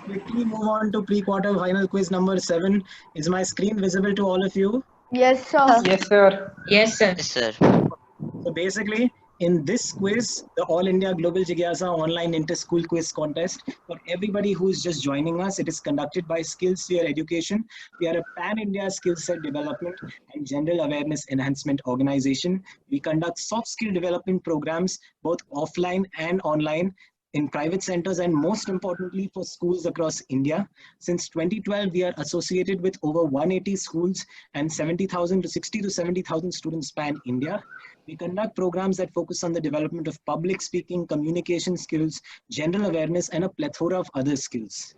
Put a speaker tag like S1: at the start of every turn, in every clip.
S1: quickly move on to pre-quarter final quiz number 7. Is my screen visible to all of you?
S2: Yes, sir.
S3: Yes, sir.
S4: Yes, sir.
S5: Yes, sir.
S1: So basically, in this quiz, the All India Global Jigyasa online inter-school quiz contest, for everybody who is just joining us, it is conducted by SkillSphere Education. We are a pan-India skill set development and general awareness enhancement organization. We conduct soft skill development programs, both offline and online, in private centers and most importantly for schools across India. Since 2012, we are associated with over 180 schools and 70,000 to 60 to 70,000 students span India. We conduct programs that focus on the development of public speaking, communication skills, general awareness, and a plethora of other skills.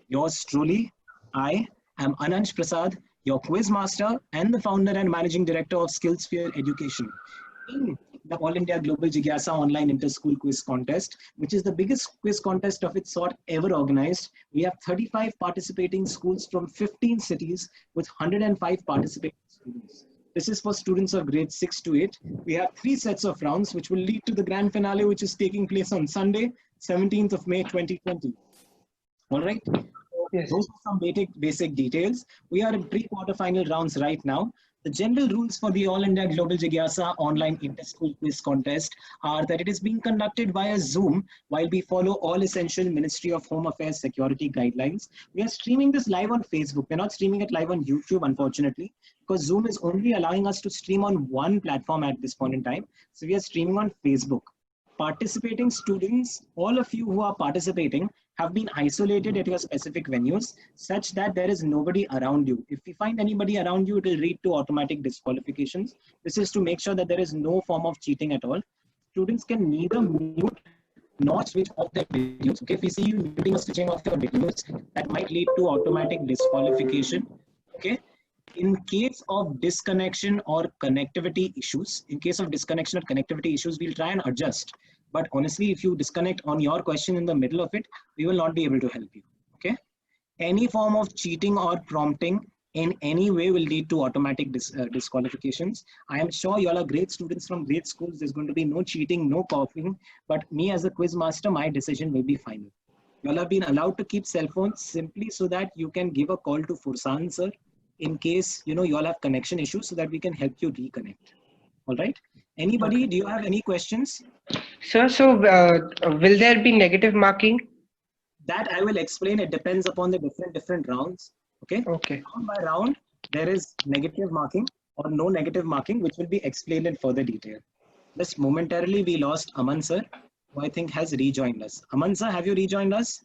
S1: Yours truly, I am Anansh Prasad, your quiz master and the founder and managing director of SkillSphere Education. In the All India Global Jigyasa Online Inter-School Quiz Contest, which is the biggest quiz contest of its sort ever organized. We have 35 participating schools from 15 cities with 105 participating students. This is for students of grades 6 to 8. We have 3 sets of rounds, which will lead to the grand finale, which is taking place on Sunday, 17th of May, 2020. All right.
S3: Yes.
S1: Those are some basic details. We are in pre-quarter final rounds right now. The general rules for the All India Global Jigyasa online inter-school quiz contest are that it is being conducted via Zoom while we follow all essential Ministry of Home Affairs security guidelines. We are streaming this live on Facebook. We're not streaming it live on YouTube, unfortunately, because Zoom is only allowing us to stream on one platform at this point in time. So we are streaming on Facebook. Participating students, all of you who are participating, have been isolated at your specific venues such that there is nobody around you. If we find anybody around you, it will lead to automatic disqualifications. This is to make sure that there is no form of cheating at all. Students can neither mute nor switch off their videos. Okay, if we see you muting or switching off your videos, that might lead to automatic disqualification. Okay. In case of disconnection or connectivity issues, we'll try and adjust. But honestly, if you disconnect on your question in the middle of it, we will not be able to help you. Okay. Any form of cheating or prompting in any way will lead to automatic disqualifications. I am sure you all are great students from great schools. There's going to be no cheating, no copying. But me as a quiz master, my decision will be final. You all have been allowed to keep cell phones simply so that you can give a call to Fursan sir in case you all have connection issues so that we can help you reconnect. All right. Anybody, do you have any questions?
S3: Sir, so will there be negative marking?
S1: That I will explain. It depends upon the different rounds. Okay.
S3: Okay.
S1: Round by round, there is negative marking or no negative marking, which will be explained in further detail. Just momentarily, we lost Aman sir, who I think has rejoined us. Aman sir, have you rejoined us?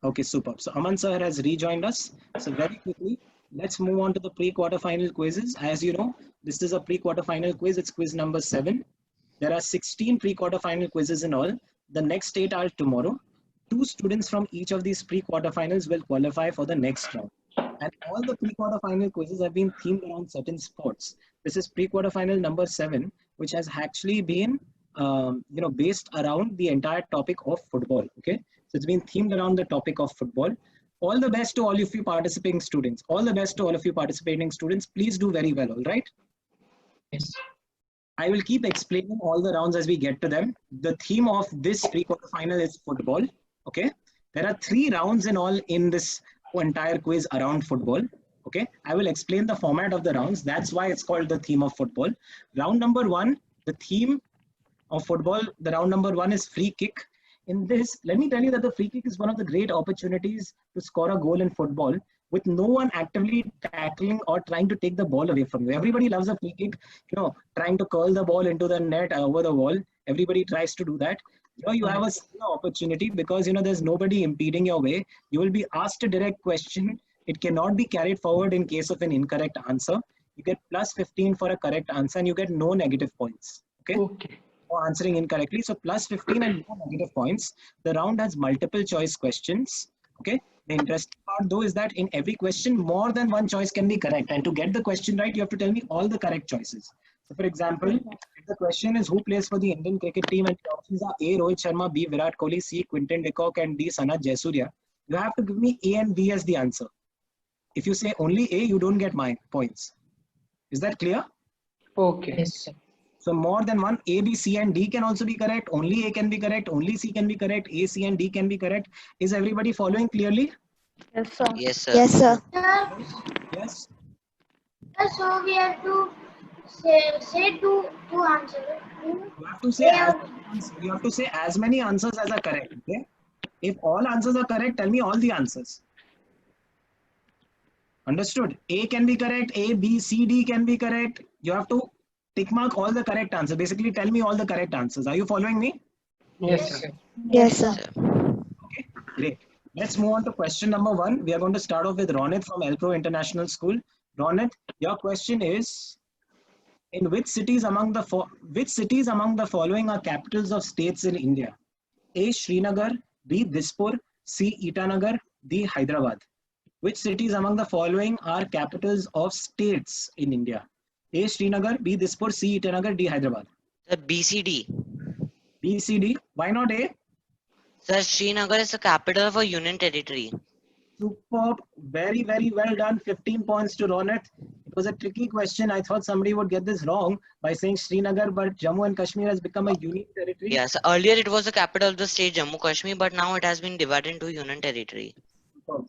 S1: Okay, superb. So Aman sir has rejoined us. So very quickly, let's move on to the pre-quarter final quizzes. As you know, this is a pre-quarter final quiz. It's quiz number 7. There are 16 pre-quarter final quizzes in all. The next 8 are tomorrow. 2 students from each of these pre-quarter finals will qualify for the next round. And all the pre-quarter final quizzes have been themed around certain sports. This is pre-quarter final number 7, which has actually been based around the entire topic of football. Okay. So it's been themed around the topic of football. All the best to all of you participating students. Please do very well, all right?
S4: Yes.
S1: I will keep explaining all the rounds as we get to them. The theme of this pre-quarter final is football, okay? There are 3 rounds in all in this entire quiz around football, okay? I will explain the format of the rounds. That's why it's called the theme of football. Round number 1, the theme of football, the round number 1 is free kick. In this, let me tell you that the free kick is one of the great opportunities to score a goal in football with no one actively tackling or trying to take the ball away from you. Everybody loves a free kick, trying to curl the ball into the net over the wall. Everybody tries to do that. You have a similar opportunity because, there's nobody impeding your way. You will be asked a direct question. It cannot be carried forward in case of an incorrect answer. You get plus 15 for a correct answer and you get no negative points. Okay. For answering incorrectly. So plus 15 and no negative points. The round has multiple choice questions. Okay. The interesting part though is that in every question, more than one choice can be correct. And to get the question right, you have to tell me all the correct choices. So for example, if the question is who plays for the Indian cricket team and the options are A. Rohit Sharma, B. Virat Kohli, C. Quinton de Kock and D. Sanath Jayasuriya, you have to give me A and B as the answer. If you say only A, you don't get my points. Is that clear?
S3: Okay.
S4: Yes, sir.
S1: So more than one, A, B, C, and D can also be correct. Only A can be correct. Only C can be correct. A, C, and D can be correct. Is everybody following clearly?
S2: Yes, sir.
S4: Yes, sir.
S5: Yes, sir.
S1: Yes.
S6: So we have to say two answers.
S1: You have to say you have to say as many answers as are correct. Okay. If all answers are correct, tell me all the answers. Understood? A can be correct. A, B, C, D can be correct. You have to tick mark all the correct answers. Basically, tell me all the correct answers. Are you following me?
S3: Yes, sir.
S5: Yes, sir.
S1: Okay, great. Let's move on to question number 1. We are going to start off with Ronit from Elpro International School. Ronit, your question is: in which cities among the following are capitals of states in India? A, Srinagar; B, Dispur; C, Itanagar; D, Hyderabad. Which cities among the following are capitals of states in India? A, Srinagar; B, Dispur; C, Itanagar; D, Hyderabad.
S4: The BCD.
S1: B, C, D. Why not A?
S4: Sir, Srinagar is the capital of a union territory.
S1: Superb. Very, very well done. 15 points to Ronit. It was a tricky question. I thought somebody would get this wrong by saying Srinagar, but Jammu and Kashmir has become a union territory.
S4: Yes, earlier it was the capital of the state Jammu Kashmir, but now it has been divided into union territory.
S1: Superb.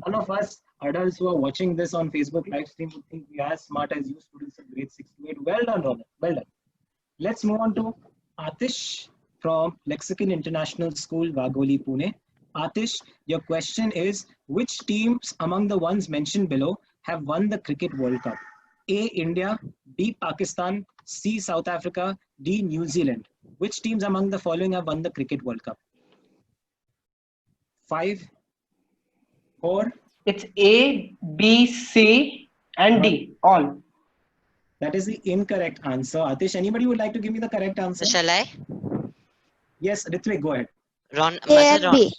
S1: None of us adults who are watching this on Facebook live stream would think we are as smart as you students of grade 6 to 8. Well done, Ronit. Well done. Let's move on to Atish from Lexicon International School, Wagholi, Pune. Atish, your question is: which teams among the ones mentioned below have won the Cricket World Cup? A, India; B, Pakistan; C, South Africa; D, New Zealand. Which teams among the following have won the Cricket World Cup? 5, 4.
S3: It's A, B, C, and D. All.
S1: That is the incorrect answer. Atish, anybody would like to give me the correct answer?
S4: So shall I?
S1: Yes, Ritvik, go ahead.
S5: A and B.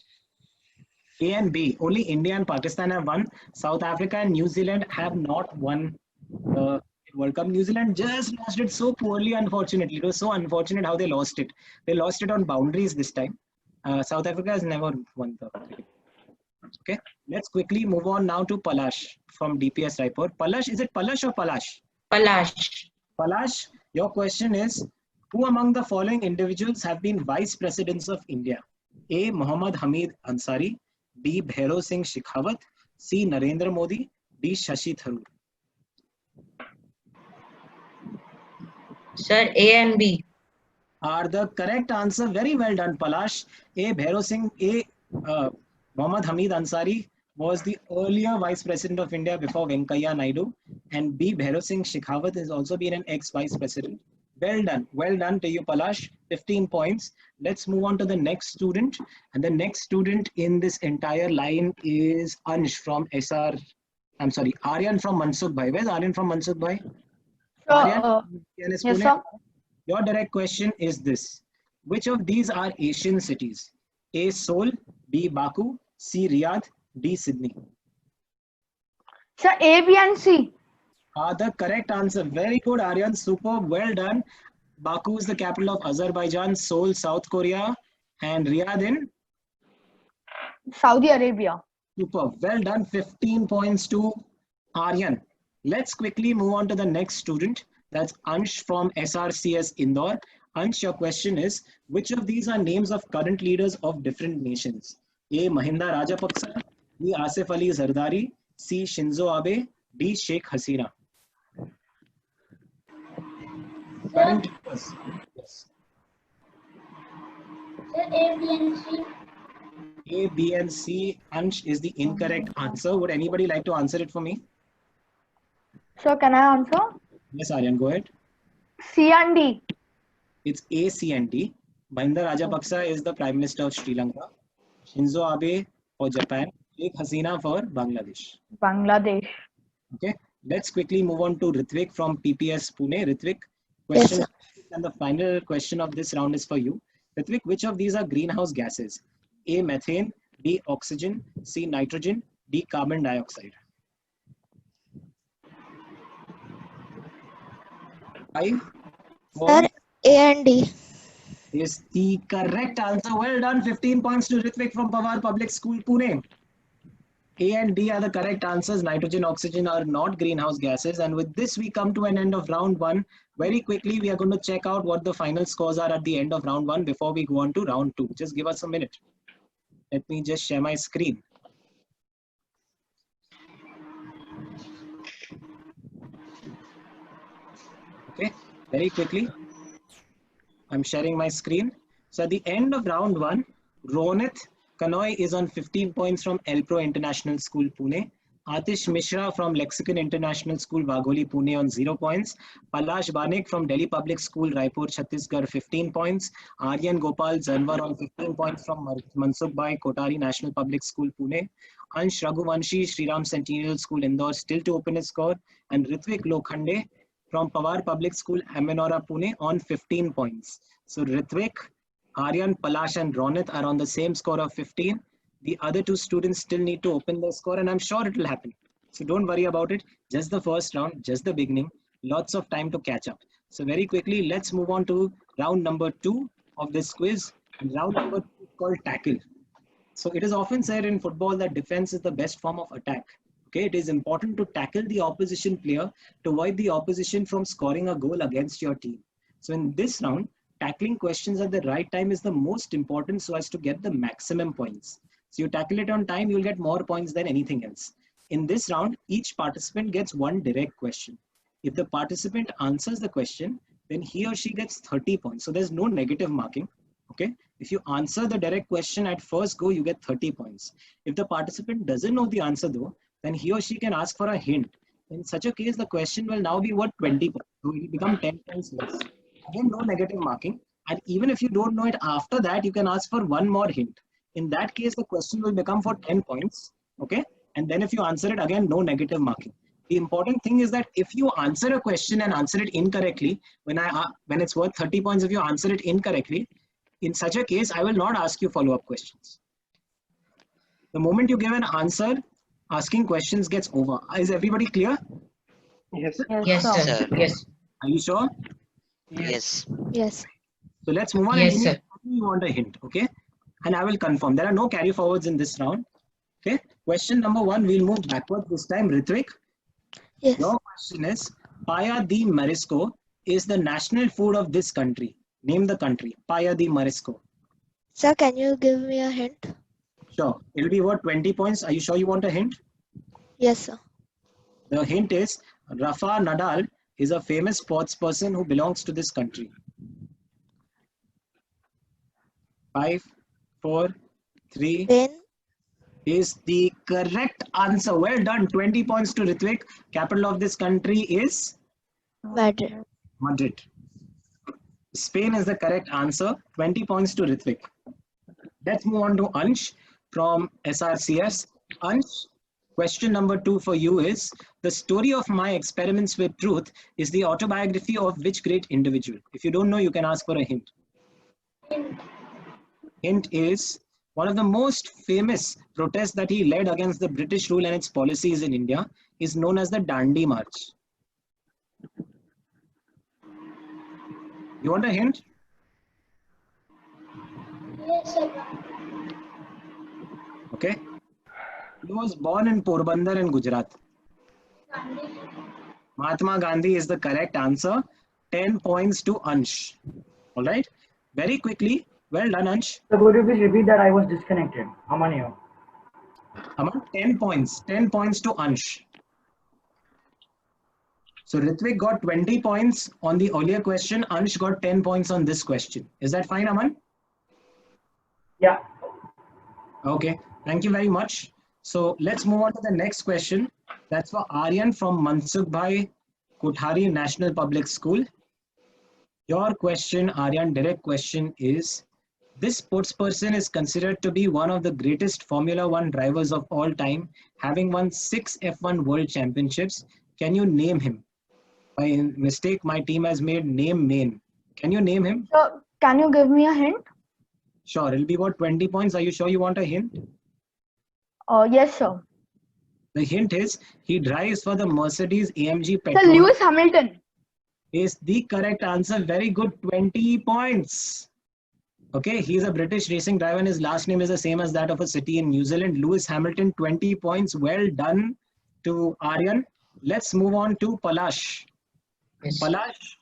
S1: A and B. Only India and Pakistan have won. South Africa and New Zealand have not won the World Cup. New Zealand just lost it so poorly, unfortunately. It was so unfortunate how they lost it. They lost it on boundaries this time. South Africa has never won the cricket. Okay, let's quickly move on now to Palash from DPS Raipur. Palash, is it Palash or Palash?
S3: Palash.
S1: Palash, your question is: who among the following individuals have been vice presidents of India? A, Muhammad Hamid Ansari; B, Bhairav Singh Shekhawat; C, Narendra Modi; D, Shashi Tharoor.
S2: Sir, A and B.
S1: Are the correct answer. Very well done, Palash. A, Bhairav Singh, Muhammad Hamid Ansari was the earlier vice president of India before Venkaiah Naidu, and B, Bhairav Singh Shekhawat has also been an ex-vice president. Well done to you, Palash. 15 points. Let's move on to the next student, and the next student in this entire line is Ansh from Aryan from Mansukh Bhai. Where's Aryan from Mansukh Bhai? Aryan,
S2: Yes, sir.
S1: your direct question is this: which of these are Asian cities? A, Seoul; B, Baku; C, Riyadh; D, Sydney.
S2: Sir, A, B, and C.
S1: The correct answer. Very good, Aryan. Super. Well done. Baku is the capital of Azerbaijan, Seoul, South Korea, and Riyadh in
S2: Saudi Arabia.
S1: super. Well done. 15 points to Aryan. Let's quickly move on to the next student. That's Ansh from SRCS Indore. Ansh, your question is: which of these are names of current leaders of different nations? A, Mahinda Rajapaksa; B, Asif Ali Zardari; C, Shinzo Abe; D, Sheikh Hasina. Current leaders. Yes.
S6: Sir, A, B, and C.
S1: A, B, and C, Ansh, is the incorrect answer. Would anybody like to answer it for me?
S2: Sir, can I answer?
S1: Yes, Aryan, go ahead.
S2: C and D.
S1: It's A, C, and D. Mahinda Rajapaksa is the Prime Minister of Sri Lanka. Shinzo Abe for Japan. Sheikh Hasina for Bangladesh.
S2: Bangladesh.
S1: Okay. Let's quickly move on to Ritvik from PPS Pune. Ritvik,
S5: Yes,
S1: question
S5: sir.
S1: and the final question of this round is for you. Ritvik, which of these are greenhouse gases? A, methane; B, oxygen; C, nitrogen; D, carbon dioxide. 5, 4
S5: Sir, A and D.
S1: is the correct answer. Well done. 15 points to Ritvik from Pawar Public School, Pune. A and D are the correct answers. Nitrogen, oxygen are not greenhouse gases. And with this, we come to an end of round 1. Very quickly, we are going to check out what the final scores are at the end of round 1 before we go on to round 2. Just give us a minute. Let me just share my screen. Okay, very quickly. I'm sharing my screen. So at the end of round 1, Ronit Kanoy is on 15 points from Elpro International School, Pune. Atish Mishra from Lexicon International School, Wagholi, Pune on 0 points. Palash Banik from Delhi Public School, Raipur, Chhattisgarh, 15 points. Aryan Gopal Zanwar on 15 points from Mansukh Bhai, Kotari National Public School, Pune. Ansh Raghuvanshi, Shriram Centennial School, Indore, still to open his score. And Ritvik Lokhande from Pawar Public School, Amenora, Pune on 15 points. So Ritvik, Aryan, Palash and Ronit are on the same score of 15. The other 2 students still need to open their score and I'm sure it will happen. So don't worry about it. Just the first round, just the beginning. Lots of time to catch up. So very quickly, let's move on to round number 2 of this quiz. And round number 2 is called tackle. So it is often said in football that defense is the best form of attack. Okay, it is important to tackle the opposition player to avoid the opposition from scoring a goal against your team. So in this round, tackling questions at the right time is the most important so as to get the maximum points. So you tackle it on time, you'll get more points than anything else. In this round, each participant gets 1 direct question. If the participant answers the question, then he or she gets 30 points. So there's no negative marking. Okay. If you answer the direct question at first go, you get 30 points. If the participant doesn't know the answer though, then he or she can ask for a hint. In such a case, the question will now be worth 20 points. So it will become 10 points less. Again, no negative marking. And even if you don't know it after that, you can ask for 1 more hint. In that case, the question will become for 10 points. Okay. And then if you answer it again, no negative marking. The important thing is that if you answer a question and answer it incorrectly, when it's worth 30 points, if you answer it incorrectly, in such a case, I will not ask you follow-up questions. The moment you give an answer, asking questions gets over. Is everybody clear?
S3: Yes.
S2: Yes, sir.
S4: Sir.
S7: Yes.
S1: Are you sure?
S4: Yes.
S5: Yes.
S1: So let's move on.
S7: Yes,
S1: and
S7: sir.
S1: you want a hint, okay? And I will confirm. There are no carry forwards in this round. Okay. Question number 1, we'll move backward this time. Ritvik,
S5: Yes.
S1: your question is, Paya di Marisco is the national food of this country. Name the country. Paya di Marisco.
S5: Sir, can you give me a hint?
S1: Sure. It'll be worth 20 points. Are you sure you want a hint?
S5: Yes, sir.
S1: The hint is, Rafa Nadal is a famous sports person who belongs to this country. 5, 4, 3
S5: Spain.
S1: is the correct answer. Well done. 20 points to Ritvik. Capital of this country is
S5: Madrid.
S1: Madrid. Spain is the correct answer. 20 points to Ritvik. Let's move on to Ansh from SRCS. Ansh, question number 2 for you is, the story of my experiments with truth is the autobiography of which great individual? If you don't know, you can ask for a hint. Hint is, one of the most famous protests that he led against the British rule and its policies in India is known as the Dandi March. You want a hint?
S6: Yes, sir.
S1: Okay. He was born in Porbandar in Gujarat. Mahatma Gandhi is the correct answer. 10 points to Ansh. All right. Very quickly. Well done, Ansh.
S8: So could you please repeat that? I was disconnected. Aman here.
S1: Aman, 10 points. 10 points to Ansh. So Ritvik got 20 points on the earlier question. Ansh got 10 points on this question. Is that fine, Aman?
S8: Yeah.
S1: Okay. Thank you very much. So let's move on to the next question. That's for Aryan from Mansukh Bhai, Kothari National Public School. Your question, Aryan, direct question is, this sports person is considered to be one of the greatest Formula One drivers of all time, having won 6 F1 World Championships. Can you name him? By mistake, my team has made name main. Can you name him?
S2: So, can you give me a hint?
S1: Sure. It'll be about 20 points. Are you sure you want a hint?
S2: Yes, sir.
S1: The hint is, he drives for the Mercedes AMG
S2: Sir,
S1: Petrol.
S2: Lewis Hamilton.
S1: Is the correct answer. Very good. 20 points. Okay, he's a British racing driver and his last name is the same as that of a city in New Zealand. Lewis Hamilton, 20 points. Well done to Aryan. Let's move on to Palash.
S7: Yes.
S1: Palash,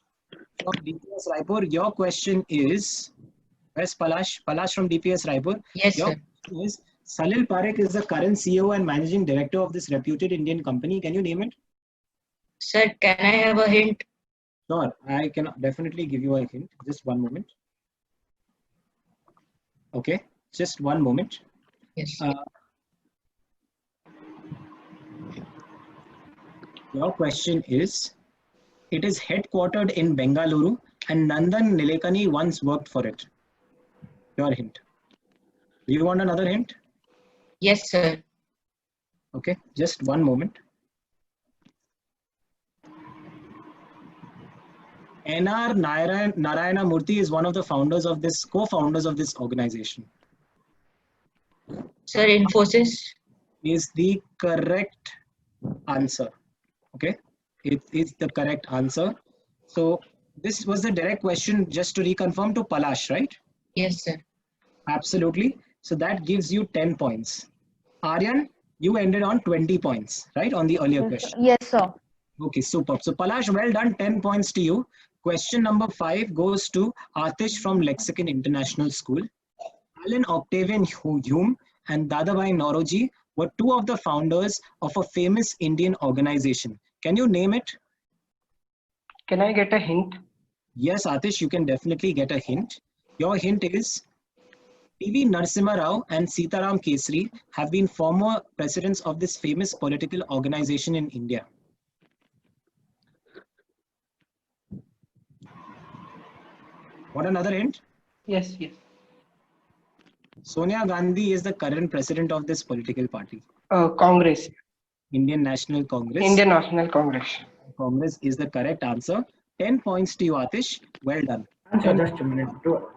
S1: from DPS Raipur. Your question is, where's Palash? Palash from DPS Raipur.
S3: Yes,
S1: Your
S3: sir.
S1: question is, Salil Parekh is the current CEO and managing director of this reputed Indian company. Can you name it?
S3: Sir, can I have a hint?
S1: Sure, I can definitely give you a hint. Just one moment. Okay, just one moment.
S3: Yes.
S1: Your question is, it is headquartered in Bengaluru and Nandan Nilekani once worked for it. Your hint. Do you want another hint?
S3: Yes, sir.
S1: Okay, just one moment. N.R. Narayana Murthy is one of the founders of this, co-founders of this organization.
S3: Sir, Infosys.
S1: Is the correct answer. Okay, it is the correct answer. So this was the direct question, just to reconfirm, to Palash, right?
S3: Yes, sir.
S1: Absolutely. So that gives you 10 points. Aryan, you ended on 20 points, right? On the earlier question.
S2: Yes, sir.
S1: Okay, super. So Palash, well done. 10 points to you. Question number 5 goes to Atish from Lexicon International School. Alan Octavian Hume and Dadabhai Naoroji were two of the founders of a famous Indian organization. Can you name it?
S3: Can I get a hint?
S1: Yes, Atish, you can definitely get a hint. Your hint is P.V. Narasimha Rao and Sitaram Kesri have been former presidents of this famous political organization in India. Want another hint?
S3: Yes, yes.
S1: Sonia Gandhi is the current president of this political party.
S3: Congress.
S1: Indian National Congress.
S3: Indian National Congress.
S1: Congress is the correct answer. 10 points to you, Atish. Well done.
S8: Answer, just a minute.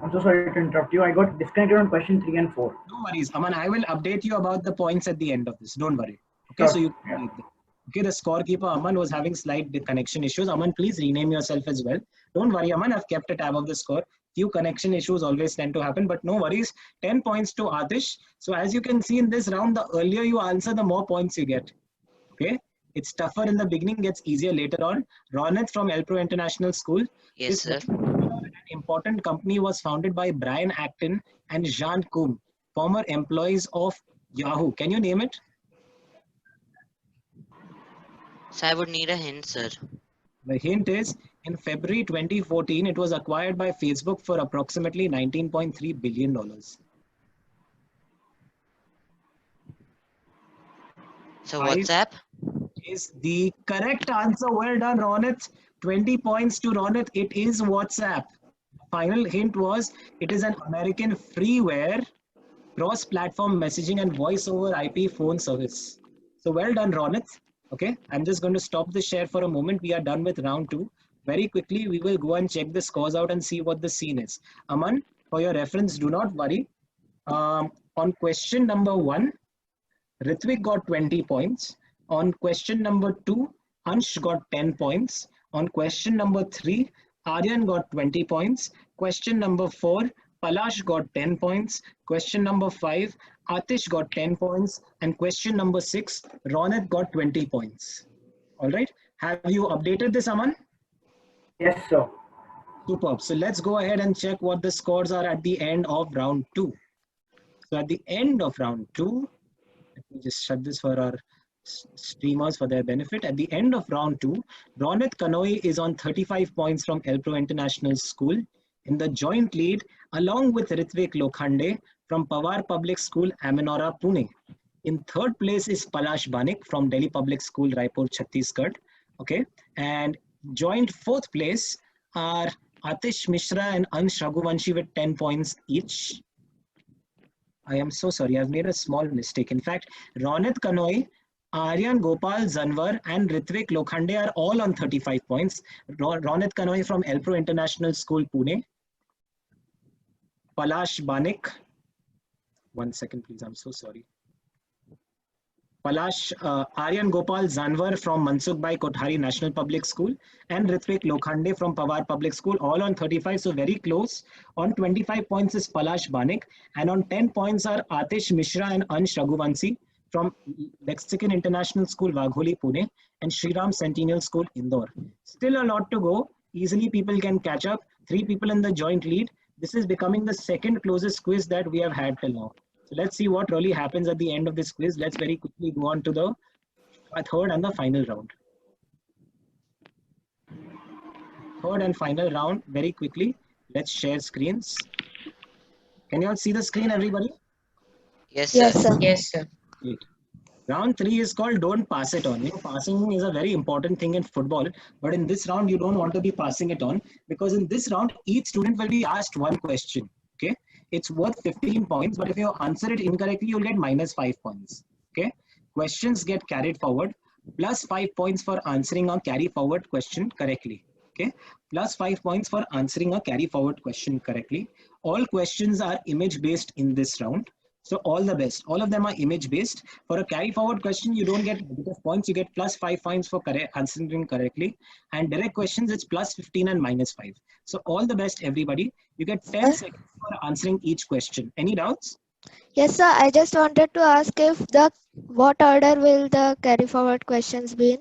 S8: I'm so sorry to interrupt you. I got disconnected on question 3 and 4.
S1: No worries, Aman. I will update you about the points at the end of this. Don't worry. Okay,
S8: Sure.
S1: so you can read them. Okay, the scorekeeper Aman was having slight connection issues. Aman, please rename yourself as well. Don't worry, Aman. I've kept a tab of the score. Few connection issues always tend to happen, but no worries. 10 points to Atish. So as you can see in this round, the earlier you answer, the more points you get. Okay, it's tougher in the beginning, gets easier later on. Ronit from Elpro International School.
S4: Yes, sir.
S1: An important company was founded by Brian Acton and Jean Koum, former employees of Yahoo. Can you name it?
S4: So I would need a hint, sir.
S1: The hint is, in February 2014, it was acquired by Facebook for approximately $19.3 billion.
S4: So
S1: Five.
S4: WhatsApp?
S1: Is the correct answer. Well done, Ronit. 20 points to Ronit. It is WhatsApp. Final hint was, it is an American freeware cross-platform messaging and voice over IP phone service. So well done, Ronit. Okay, I'm just going to stop the share for a moment. We are done with round 2. Very quickly, we will go and check the scores out and see what the scene is. Aman, for your reference, do not worry. On question number 1, Ritvik got 20 points. On question number 2, Ansh got 10 points. On question number 3, Aryan got 20 points. Question number 4, Palash got 10 points. Question number 5, Atish got 10 points. And question number 6, Ronit got 20 points. All right. Have you updated this, Aman?
S8: Yes, sir.
S1: Superb. So let's go ahead and check what the scores are at the end of round 2. So at the end of round 2, let me just shut this for our streamers for their benefit. At the end of round 2, Ronit Kanoi is on 35 points from Elpro International School in the joint lead, along with Ritvik Lokhande from Pawar Public School, Aminora, Pune. In third place is Palash Banik from Delhi Public School, Raipur, Chhattisgarh. Okay, and joint fourth place are Atish Mishra and Ansh Raghuvanshi with 10 points each. I am so sorry, I've made a small mistake. In fact, Ronit Kanoi, Aryan Gopal Zanwar and Ritvik Lokhande are all on 35 points. Ronit Kanoi from Elpro International School, Pune. Palash Banik. 1 second, please. I'm so sorry. Aryan Gopal Zanwar from Mansukh Kothari National Public School and Ritvik Lokhande from Pawar Public School, all on 35, so very close. On 25 points is Palash Banik, and on 10 points are Atish Mishra and Ansh Raghuvanshi from Lexicon International School, Wagholi, Pune, and Shriram Centennial School, Indore. Still a lot to go. Easily people can catch up. 3 people in the joint lead. This is becoming the second closest quiz that we have had till now. So let's see what really happens at the end of this quiz. Let's very quickly go on to the third and the final round. Third and final round, very quickly. Let's share screens. Can you all see the screen, everybody?
S4: Yes, sir.
S5: Yes, sir.
S3: Yes, sir.
S1: Great. Round 3 is called don't pass it on. You know, passing is a very important thing in football, but in this round, you don't want to be passing it on, because in this round, each student will be asked one question. Okay, it's worth 15 points, but if you answer it incorrectly, you'll get -5 points. Okay, questions get carried forward, plus 5 points for answering a carry forward question correctly. Okay, plus 5 points for answering a carry forward question correctly. All questions are image based in this round. So all the best. All of them are image based. For a carry forward question, you don't get negative points. You get plus 5 points for answering correctly. And direct questions, it's plus 15 and -5. So all the best, everybody. You get 10 seconds for answering each question. Any doubts?
S5: Yes, sir. I just wanted to ask if what order will the carry forward questions be in?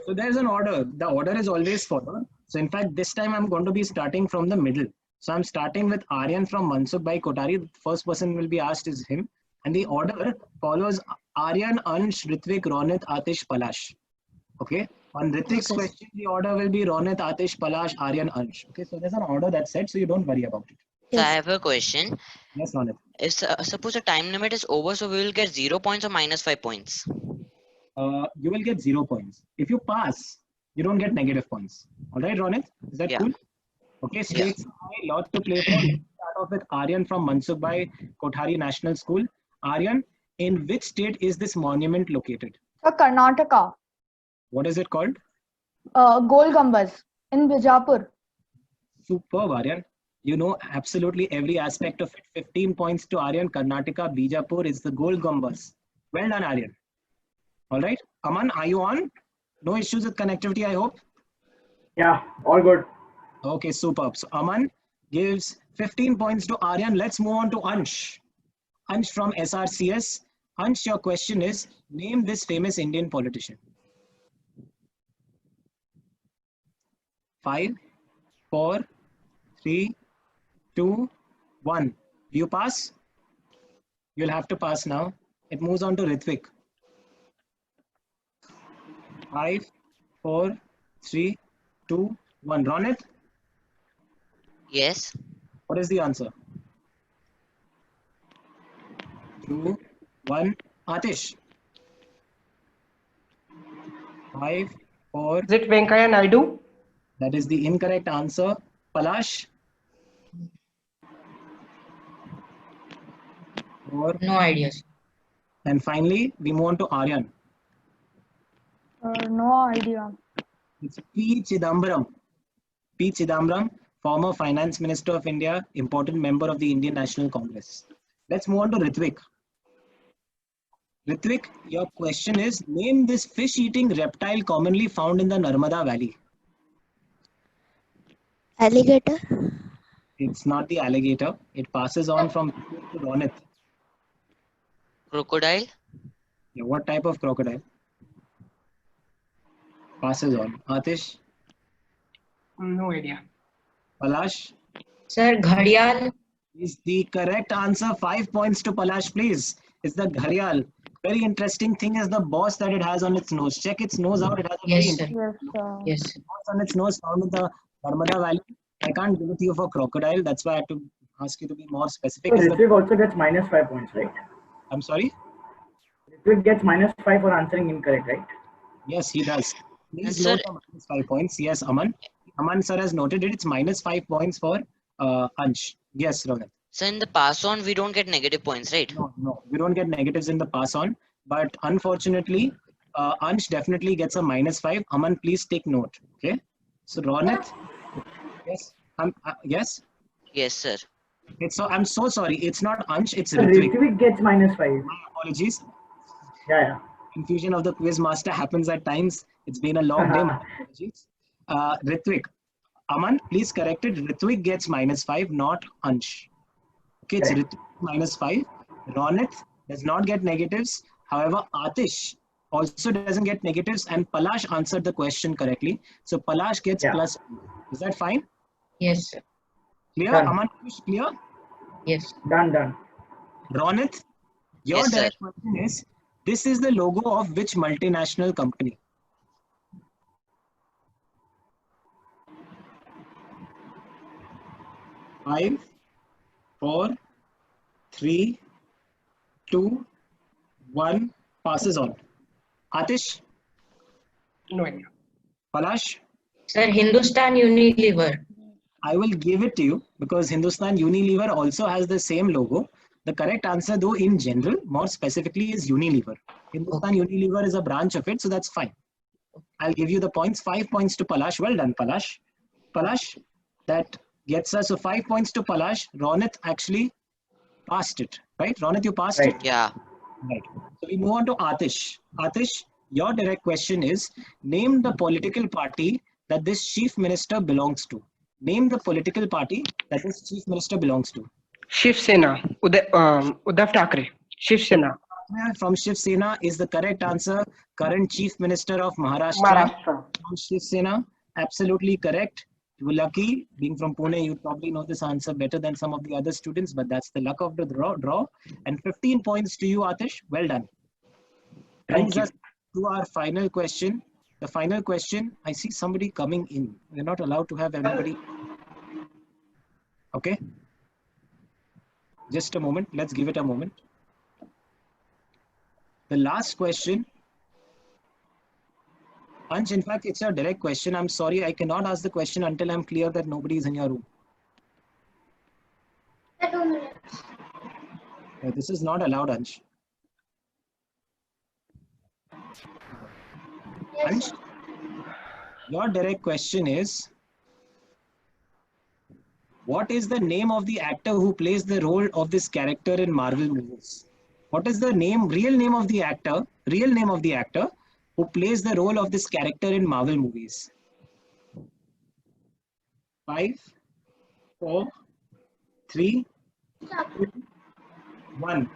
S1: So there's an order. The order is always followed. So in fact, this time I'm going to be starting from the middle. So I'm starting with Aryan from Mansukh Bhai Kothari. The first person will be asked is him. And the order follows Aryan, Ansh, Ritvik, Ronit, Atish, Palash. Okay. On Ritvik's question, the order will be Ronit, Atish, Palash, Aryan, Ansh. Okay. So there's an order that's set, so you don't worry about it.
S4: So I
S5: Yes.
S4: have a question.
S1: Yes, Ronit.
S4: If suppose the time limit is over, so we will get 0 points or -5 points.
S1: You will get 0 points. If you pass, you don't get negative points. All right, Ronit? Is that
S4: Yeah.
S1: cool? Okay, stakes high, lot to play for. Let's start off with Aryan from Mansukh Bhai Kothari National School. Aryan, in which state is this monument located?
S2: Sir, Karnataka.
S1: What is it called?
S2: Gol Gumbaz in Bijapur.
S1: Superb, Aryan. You know absolutely every aspect of it. 15 points to Aryan. Karnataka, Bijapur is the Gol Gumbaz. Well done, Aryan. All right. Aman, are you on? No issues with connectivity, I hope?
S8: Yeah, all good.
S1: Okay, superb. So Aman gives 15 points to Aryan. Let's move on to Ansh. Ansh from SRCS. Ansh, your question is, name this famous Indian politician. 5, 4, 3, 2, 1. You pass? You'll have to pass now. It moves on to Ritvik. 5, 4, 3, 2, 1. Ronit,
S4: Yes.
S1: what is the answer? 2, 1. Atish. 5, 4.
S3: Is it Venkaya Naidu?
S1: That is the incorrect answer. Palash. 4.
S7: No ideas.
S1: And finally, we move on to Aryan.
S2: No idea.
S1: It's P. Chidambaram. P. Chidambaram, former Finance Minister of India, important member of the Indian National Congress. Let's move on to Ritvik. Ritvik, your question is, name this fish-eating reptile commonly found in the Narmada Valley.
S5: Alligator.
S1: It's not the alligator. It passes on from Ritvik to Ronit.
S4: Crocodile.
S1: Yeah, what type of crocodile? Passes on. Atish,
S3: No idea.
S1: Palash
S7: Sir, Ghadial.
S1: is the correct answer. 5 points to Palash, please. It's the Gharial. Very interesting thing is the boss that it has on its nose. Check its nose out. It has a very
S7: Yes, sir.
S1: interesting
S2: Yes,
S7: Yes.
S1: boss on its nose found in the Narmada Valley. I can't give it to you for crocodile. That's why I had to ask you to be more specific.
S8: So
S1: It's the-
S8: Ritvik also gets -5 points, right?
S1: I'm sorry?
S8: Ritvik gets -5 for answering incorrect, right?
S1: Yes, he does. Please
S4: Sir-
S1: note the -5 points. Yes, Aman. Aman sir has noted it. It's -5 points for Ansh. Yes, Ronit.
S4: So in the pass on, we don't get negative points, right?
S1: No, we don't get negatives in the pass on. But unfortunately, Ansh definitely gets a -5. Aman, please take note. Okay. So Ronit, yes, yes.
S4: Yes, sir.
S1: I'm so sorry. It's not Ansh. It's
S8: So
S1: Ritvik.
S8: Ritvik gets -5.
S1: My apologies.
S8: Yeah.
S1: Confusion of the quiz master happens at times. It's been a long day. My apologies. Ritvik. Aman, please correct it. Ritvik gets -5, not Ansh. Okay, it's
S8: Correct.
S1: Ritvik -5. Ronit does not get negatives. However, Atish also doesn't get negatives, and Palash answered the question correctly. So Palash gets
S8: Yeah.
S1: plus. Is that fine?
S7: Yes, sir.
S1: Clear?
S8: Done.
S1: Aman, clear?
S7: Yes.
S8: Done.
S1: Ronit, your
S4: Yes, sir.
S1: direct question is, this is the logo of which multinational company? Five, 4, 3, 2, 1. Passes on. Atish,
S3: No idea.
S1: Palash,
S7: Sir, Hindustan Unilever.
S1: I will give it to you because Hindustan Unilever also has the same logo. The correct answer, though, in general, more specifically, is Unilever. Hindustan Unilever is a branch of it, so that's fine. I'll give you the points. 5 points to Palash. Well done, Palash. Palash, that gets us. So 5 points to Palash. Ronit actually passed it, right? Ronit, you passed
S8: Right.
S1: it?
S4: Yeah.
S1: Right. So we move on to Atish. Atish, your direct question is, name the political party that this chief minister belongs to. Name the political party that this chief minister belongs to.
S3: Shiv Sena. Uddhav Thackeray. Shiv Sena.
S1: From Shiv Sena is the correct answer. Current chief minister of Maharashtra.
S3: Maharashtra.
S1: From Shiv Sena. Absolutely correct. You were lucky. Being from Pune, you probably know this answer better than some of the other students, but that's the luck of the draw. And 15 points to you, Atish. Well done. Brings us to our final question. The final question, I see somebody coming in. We're not allowed to have everybody. Okay. Just a moment. Let's give it a moment. The last question. Ansh, in fact, it's a direct question. I'm sorry, I cannot ask the question until I'm clear that nobody is in your room.
S6: 2 minutes.
S1: This is not allowed, Ansh.
S6: Yes,
S1: Ansh,
S6: sir.
S1: your direct question is, what is the name of the actor who plays the role of this character in Marvel movies? What is the real name of the actor who plays the role of this character in Marvel movies? 5, 4, 3, 2, 1.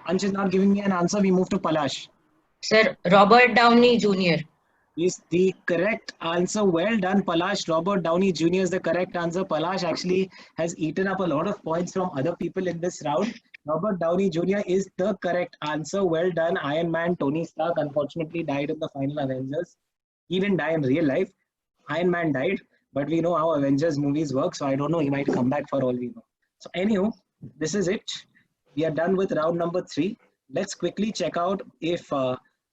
S1: Ansh is not giving me an answer. We move to Palash.
S7: Sir, Robert Downey Jr.
S1: Is the correct answer. Well done, Palash. Robert Downey Jr. is the correct answer. Palash actually has eaten up a lot of points from other people in this round. Robert Downey Jr. is the correct answer. Well done. Iron Man, Tony Stark, unfortunately died in the final Avengers. He didn't die in real life. Iron Man died, but we know how Avengers movies work, so I don't know. He might come back for all we know. So anywho, this is it. We are done with round number 3. Let's quickly check out if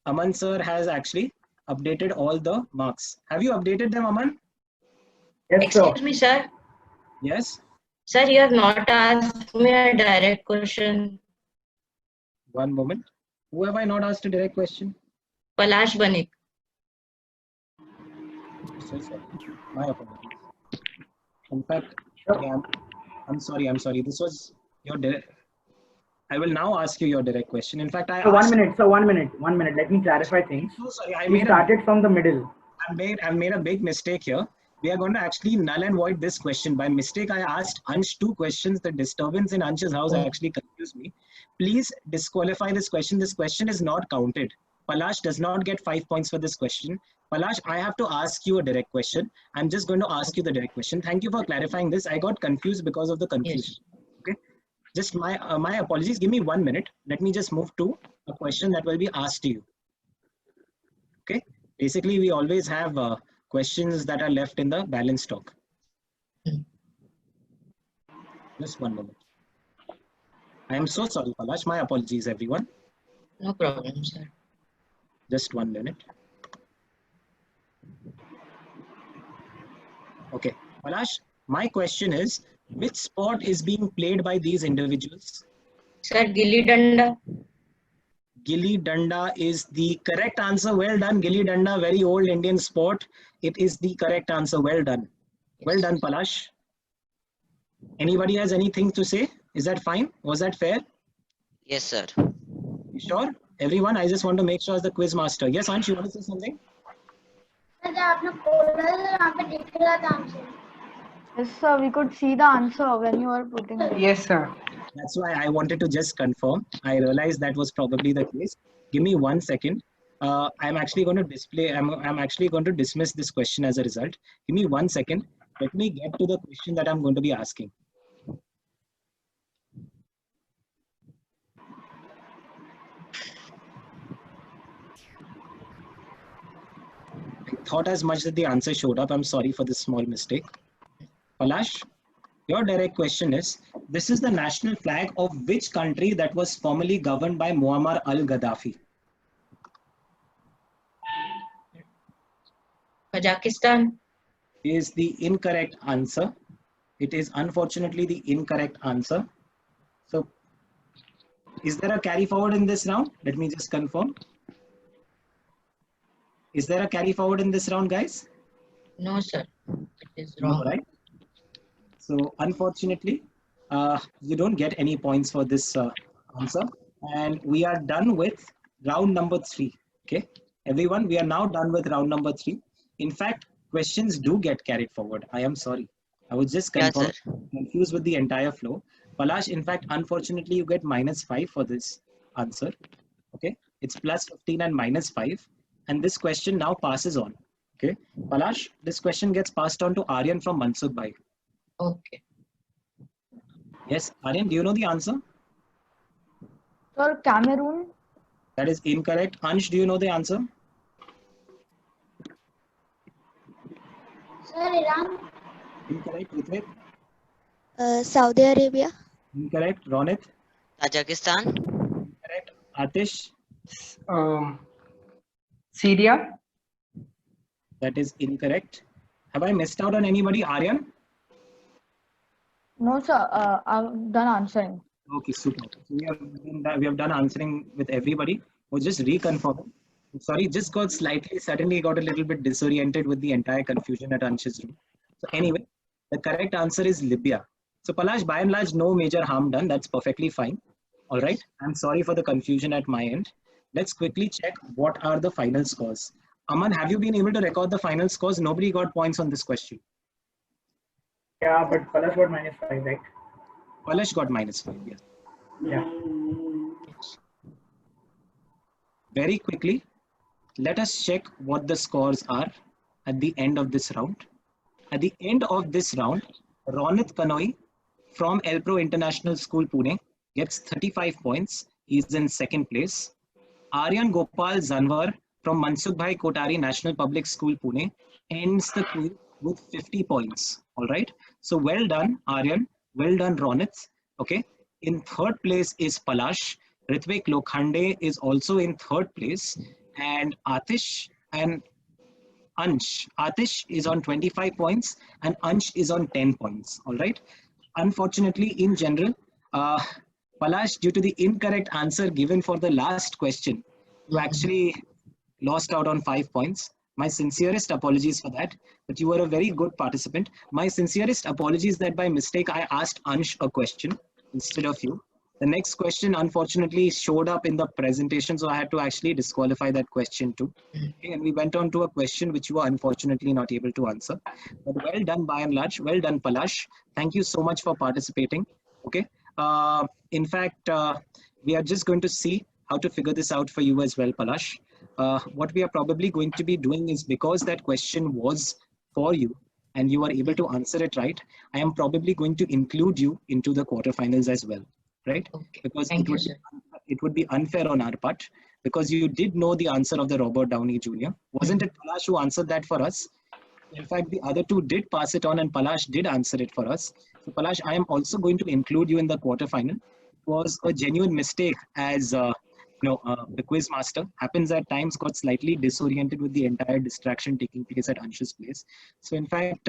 S1: Aman sir has actually updated all the marks. Have you updated them, Aman?
S8: Yes, sir.
S7: Excuse me, sir.
S1: Yes.
S7: Sir, you have not asked me a direct question.
S1: One moment. Who have I not asked a direct question?
S7: Palash Banik.
S1: So sorry. My apologies. In fact, yeah, I'm sorry. This was your direct. I will now ask you your direct question. In fact, I
S8: So
S1: asked.
S8: 1 minute. So 1 minute. 1 minute. Let me clarify things.
S1: So sorry. I
S8: We
S1: made a
S8: started from the middle.
S1: I've made a big mistake here. We are going to actually null and void this question. By mistake, I asked Ansh 2 questions. The disturbance in Ansh's house actually confused me. Please disqualify this question. This question is not counted. Palash does not get 5 points for this question. Palash, I have to ask you a direct question. I'm just going to ask you the direct question. Thank you for clarifying this. I got confused because of the confusion. Okay. Just my apologies. Give me 1 minute. Let me just move to a question that will be asked to you. Okay. Basically, we always have questions that are left in the balance stock. Just 1 moment. I am so sorry, Palash. My apologies, everyone.
S7: No problem, sir.
S1: Just 1 minute. Okay. Palash, my question is, which sport is being played by these individuals?
S7: Sir, Gilli Danda.
S1: Gilli Danda is the correct answer. Well done. Gilli Danda, very old Indian sport. It is the correct answer. Well done. Well done, Palash. Anybody has anything to say? Is that fine? Was that fair?
S4: Yes, sir.
S1: You sure? Everyone, I just want to make sure as the quiz master. Yes, Ansh, you want to say something?
S6: Sir जब आपने बोला था वहाँ पे दिख रहा था answer.
S2: Yes, sir. We could see the answer when you were putting it.
S3: Yes, sir.
S1: That's why I wanted to just confirm. I realized that was probably the case. Give me 1 second. I'm actually going to display, I'm actually going to dismiss this question as a result. Give me 1 second. Let me get to the question that I'm going to be asking. I thought as much that the answer showed up. I'm sorry for this small mistake. Palash, your direct question is, this is the national flag of which country that was formerly governed by Muammar al-Gaddafi?
S7: Kazakhstan.
S1: Is the incorrect answer. It is unfortunately the incorrect answer. So, is there a carry forward in this round? Let me just confirm. Is there a carry forward in this round, guys?
S7: No, sir. It is
S1: No,
S7: wrong.
S1: right? So, unfortunately, you don't get any points for this answer. And we are done with round number 3. Okay, everyone, we are now done with round number 3. In fact, questions do get carried forward. I am sorry. I was just
S4: Yeah, sir.
S1: confused with the entire flow. Palash, in fact, unfortunately, you get -5 for this answer. Okay, it's +15 and -5. And this question now passes on. Okay, Palash, this question gets passed on to Aryan from Mansukh Bhai.
S7: Okay.
S1: Yes, Aryan, do you know the answer?
S2: Sir, Cameroon.
S1: That is incorrect. Ansh, do you know the answer?
S6: Sir, Iran.
S1: Incorrect. Ritvik?
S5: Saudi Arabia.
S1: Incorrect. Ronit?
S4: Tajikistan.
S1: Incorrect. Atish?
S3: Syria.
S1: That is incorrect. Have I missed out on anybody? Aryan?
S2: No, sir. I've done answering.
S1: Okay, super. So we have done answering with everybody. We'll just reconfirm. Sorry, just got suddenly got a little bit disoriented with the entire confusion at Ansh's room. So anyway, the correct answer is Libya. So Palash, by and large, no major harm done. That's perfectly fine. All right. I'm sorry for the confusion at my end. Let's quickly check what are the final scores. Aman, have you been able to record the final scores? Nobody got points on this question.
S8: Yeah, but Palash got -5, right?
S1: Palash got -5, yes.
S8: Yeah.
S1: Very quickly, let us check what the scores are at the end of this round. At the end of this round, Ronit Kanoi from Elpro International School, Pune gets 35 points. He's in second place. Aryan Gopal Zanwar from Mansukh Bhai Kotari National Public School, Pune ends the quiz with 50 points. All right. So well done, Aryan. Well done, Ronit. Okay. In third place is Palash. Ritvik Lokhande is also in third place. And Atish and Ansh. Atish is on 25 points and Ansh is on 10 points. All right. Unfortunately, in general, Palash, due to the incorrect answer given for the last question, you actually lost out on 5 points. My sincerest apologies for that, but you were a very good participant. My sincerest apologies that by mistake I asked Ansh a question instead of you. The next question unfortunately showed up in the presentation, so I had to actually disqualify that question too. Okay, and we went on to a question which you were unfortunately not able to answer. But well done by and large. Well done, Palash. Thank you so much for participating. Okay. In fact, we are just going to see how to figure this out for you as well, Palash. What we are probably going to be doing is, because that question was for you and you are able to answer it right, I am probably going to include you into the quarterfinals as well, right?
S7: Okay.
S1: Because
S7: Thank you, sir.
S1: it would be unfair on our part, because you did know the answer of the Robert Downey Jr. Wasn't it Palash who answered that for us? In fact, the other two did pass it on and Palash did answer it for us. So Palash, I am also going to include you in the quarterfinal. It was a genuine mistake, as the quiz master happens at times, got slightly disoriented with the entire distraction taking place at Ansh's place. So in fact,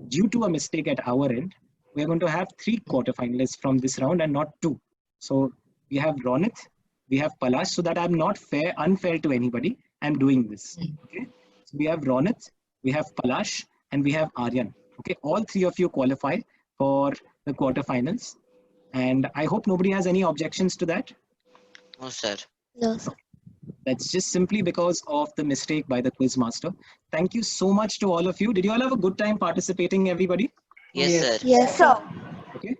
S1: due to a mistake at our end, we are going to have 3 quarterfinalists from this round and not 2. So we have Ronit, we have Palash, so that I'm not unfair to anybody. I'm doing this. Okay. So we have Ronit, we have Palash, and we have Aryan. Okay. All 3 of you qualify for the quarterfinals. And I hope nobody has any objections to that.
S4: No, sir.
S5: No, sir.
S1: That's just simply because of the mistake by the quiz master. Thank you so much to all of you. Did you all have a good time participating, everybody?
S4: Yes, sir.
S5: Yes, sir.
S1: Okay.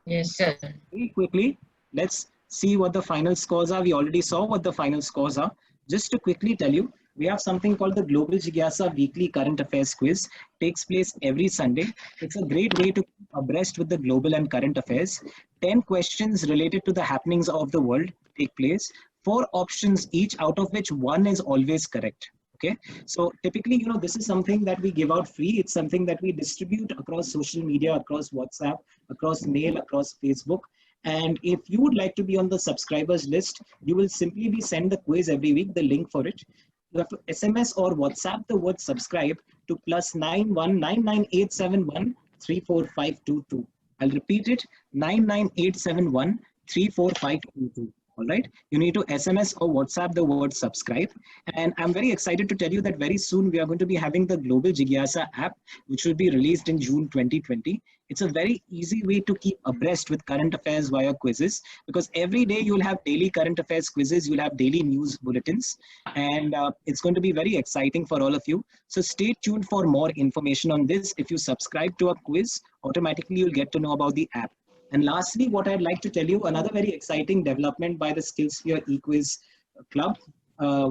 S7: Yes, sir.
S1: Very quickly, let's see what the final scores are. We already saw what the final scores are. Just to quickly tell you, we have something called the Global Jigyasa Weekly Current Affairs Quiz. Takes place every Sunday. It's a great way to keep abreast with the global and current affairs. 10 questions related to the happenings of the world take place. 4 options each, out of which 1 is always correct. Okay, so typically, this is something that we give out free. It's something that we distribute across social media, across WhatsApp, across mail, across Facebook. And if you would like to be on the subscribers list, you will simply be sent the quiz every week, the link for it. You have to SMS or WhatsApp the word subscribe to +919987134522. I'll repeat it, 99871-34522. All right, you need to SMS or WhatsApp the word subscribe. And I'm very excited to tell you that very soon we are going to be having the Global Jigyasa app, which will be released in June 2020. It's a very easy way to keep abreast with current affairs via quizzes, because every day you'll have daily current affairs quizzes, you'll have daily news bulletins, and it's going to be very exciting for all of you. So stay tuned for more information on this. If you subscribe to a quiz, automatically you'll get to know about the app. And lastly, what I'd like to tell you, another very exciting development by the SkillSphere eQuiz Club.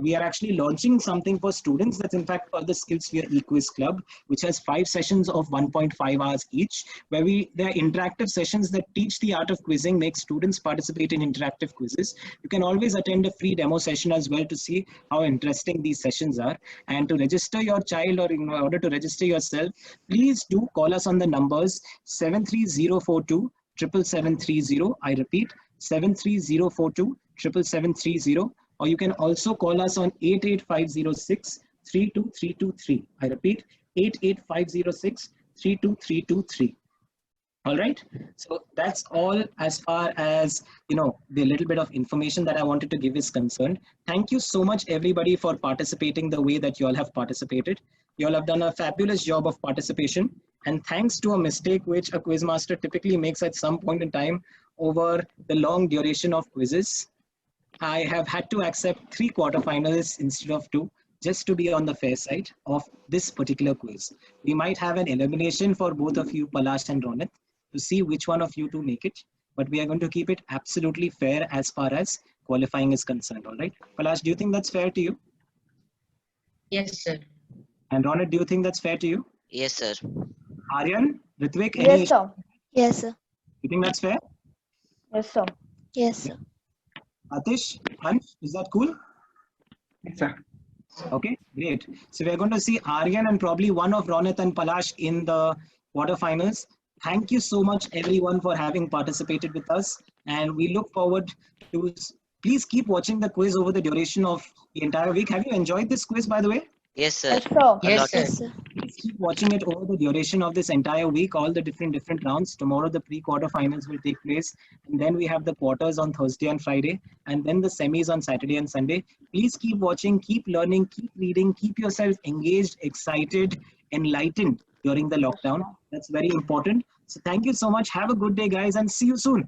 S1: We are actually launching something for students that's in fact called the SkillSphere eQuiz Club, which has 5 sessions of 1.5 hours each, where there are interactive sessions that teach the art of quizzing, make students participate in interactive quizzes. You can always attend a free demo session as well to see how interesting these sessions are. And to register your child, or in order to register yourself, please do call us on the numbers 73042 77730. I repeat, 73042 77730. Or you can also call us on 88506 32323. I repeat, 88506 32323. All right, so that's all as far as the little bit of information that I wanted to give is concerned. Thank you so much everybody for participating the way that you all have participated. You all have done a fabulous job of participation, and thanks to a mistake which a quizmaster typically makes at some point in time over the long duration of quizzes, I have had to accept 3 quarterfinalists instead of 2, just to be on the fair side of this particular quiz. We might have an elimination for both of you, Palash and Ronit, to see which one of you to make it, but we are going to keep it absolutely fair as far as qualifying is concerned. All right, Palash, do you think that's fair to you?
S7: Yes, sir.
S1: And Ronit, do you think that's fair to you?
S4: Yes, sir.
S1: Aryan, Ritvik,
S2: Yes, sir.
S5: Yes, sir.
S1: you think that's fair?
S2: Yes, sir.
S5: Yes, sir.
S1: Atish, Hansh, is that cool?
S3: Yes, sir.
S1: Okay, great. So we're going to see Aryan and probably one of Ronit and Palash in the quarterfinals. Thank you so much everyone for having participated with us, and we look forward to, please keep watching the quiz over the duration of the entire week. Have you enjoyed this quiz, by the way?
S4: Yes, sir.
S2: Yes, sir.
S4: A
S3: Yes,
S4: lot.
S3: sir.
S5: Yes, sir.
S1: Please keep watching it over the duration of this entire week, all the different rounds. Tomorrow the pre-quarterfinals will take place, and then we have the quarters on Thursday and Friday, and then the semis on Saturday and Sunday. Please keep watching, keep learning, keep reading, keep yourself engaged, excited, enlightened during the lockdown. That's very important. So thank you so much. Have a good day, guys, and see you soon.